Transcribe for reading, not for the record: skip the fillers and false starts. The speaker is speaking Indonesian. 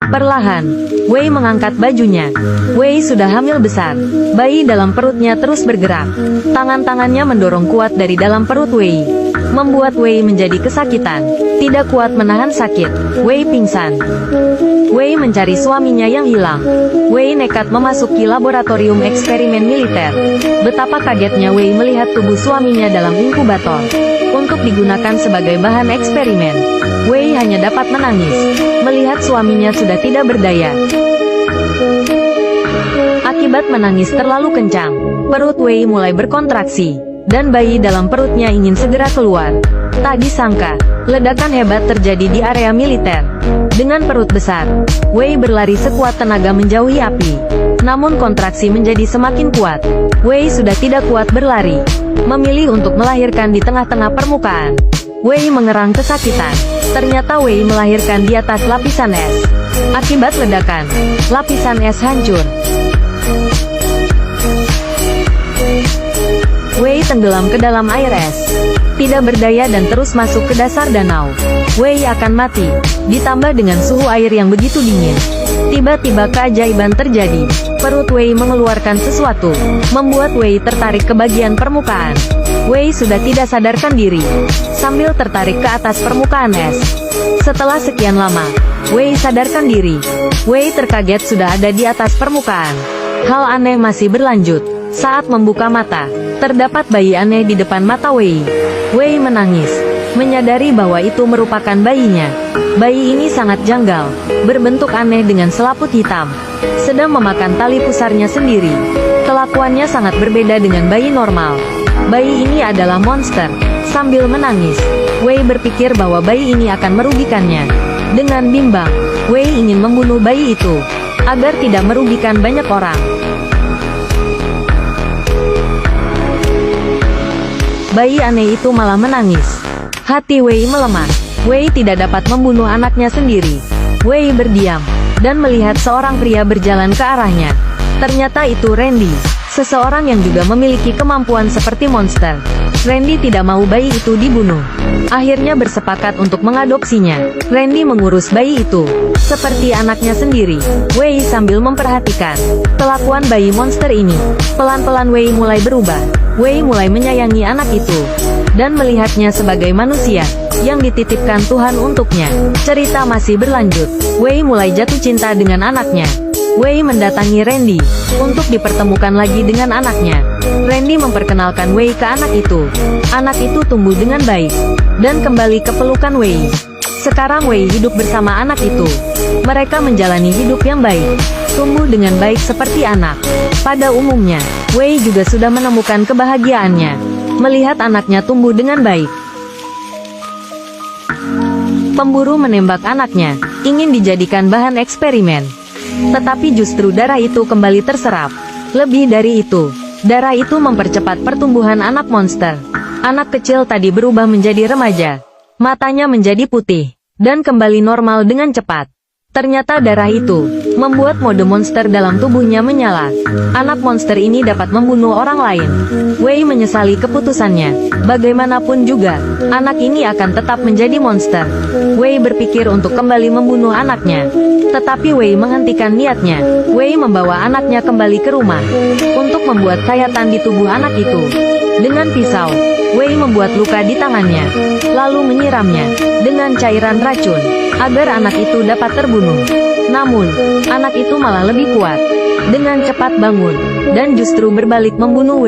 Perlahan, Wei mengangkat bajunya. Wei sudah hamil besar. Bayi dalam perutnya terus bergerak. Tangan-tangannya mendorong kuat dari dalam perut Wei, membuat Wei menjadi kesakitan. Tidak kuat menahan sakit, Wei pingsan. Wei mencari suaminya yang hilang. Wei nekat memasuki laboratorium eksperimen militer. Betapa kagetnya Wei melihat tubuh suaminya dalam inkubator untuk digunakan sebagai bahan eksperimen. Wei hanya dapat menangis melihat suaminya sudah tidak berdaya. Akibat menangis terlalu kencang, perut Wei mulai berkontraksi, dan bayi dalam perutnya ingin segera keluar. Tak disangka, ledakan hebat terjadi di area militer. Dengan perut besar, Wei berlari sekuat tenaga menjauhi api. Namun kontraksi menjadi semakin kuat. Wei sudah tidak kuat berlari, memilih untuk melahirkan di tengah-tengah permukaan. Wei mengerang kesakitan. Ternyata Wei melahirkan di atas lapisan es. Akibat ledakan, lapisan es hancur. Wei tenggelam ke dalam air es. Tidak berdaya dan terus masuk ke dasar danau. Wei akan mati, ditambah dengan suhu air yang begitu dingin. Tiba-tiba keajaiban terjadi. Perut Wei mengeluarkan sesuatu, membuat Wei tertarik ke bagian permukaan. Wei sudah tidak sadarkan diri, sambil tertarik ke atas permukaan es. Setelah sekian lama, Wei sadarkan diri. Wei terkaget sudah ada di atas permukaan. Hal aneh masih berlanjut. Saat membuka mata, terdapat bayi aneh di depan mata Wei. Wei menangis, menyadari bahwa itu merupakan bayinya. Bayi ini sangat janggal, berbentuk aneh dengan selaput hitam, sedang memakan tali pusarnya sendiri. Kelakuannya sangat berbeda dengan bayi normal. Bayi ini adalah monster. Sambil menangis, Wei berpikir bahwa bayi ini akan merugikannya. Dengan bimbang, Wei ingin membunuh bayi itu, agar tidak merugikan banyak orang. Bayi aneh itu malah menangis. Hati Wei melemah. Wei tidak dapat membunuh anaknya sendiri. Wei berdiam, dan melihat seorang pria berjalan ke arahnya. Ternyata itu Randy, seseorang yang juga memiliki kemampuan seperti monster. Randy tidak mau bayi itu dibunuh. Akhirnya bersepakat untuk mengadopsinya. Randy mengurus bayi itu seperti anaknya sendiri. Wei sambil memperhatikan kelakuan bayi monster ini. Pelan-pelan Wei mulai berubah. Wei mulai menyayangi anak itu, dan melihatnya sebagai manusia yang dititipkan Tuhan untuknya. Cerita masih berlanjut. Wei mulai jatuh cinta dengan anaknya. Wei mendatangi Randy untuk dipertemukan lagi dengan anaknya. Randy memperkenalkan Wei ke anak itu. Anak itu tumbuh dengan baik, dan kembali ke pelukan Wei. Sekarang Wei hidup bersama anak itu. Mereka menjalani hidup yang baik, tumbuh dengan baik seperti anak. Pada umumnya, Wei juga sudah menemukan kebahagiaannya, melihat anaknya tumbuh dengan baik. Pemburu menembak anaknya, ingin dijadikan bahan eksperimen. Tetapi justru darah itu kembali terserap. Lebih dari itu, darah itu mempercepat pertumbuhan anak monster. Anak kecil tadi berubah menjadi remaja. Matanya menjadi putih, dan kembali normal dengan cepat. Ternyata darah itu membuat mode monster dalam tubuhnya menyala. Anak monster ini dapat membunuh orang lain. Wei menyesali keputusannya. Bagaimanapun juga, anak ini akan tetap menjadi monster. Wei berpikir untuk kembali membunuh anaknya. Tetapi Wei menghentikan niatnya. Wei membawa anaknya kembali ke rumah untuk membuat sayatan di tubuh anak itu. Dengan pisau, Wei membuat luka di tangannya, lalu menyiramnya dengan cairan racun, agar anak itu dapat terbunuh. Namun, anak itu malah lebih kuat. Dengan cepat bangun, dan justru berbalik membunuh Wei.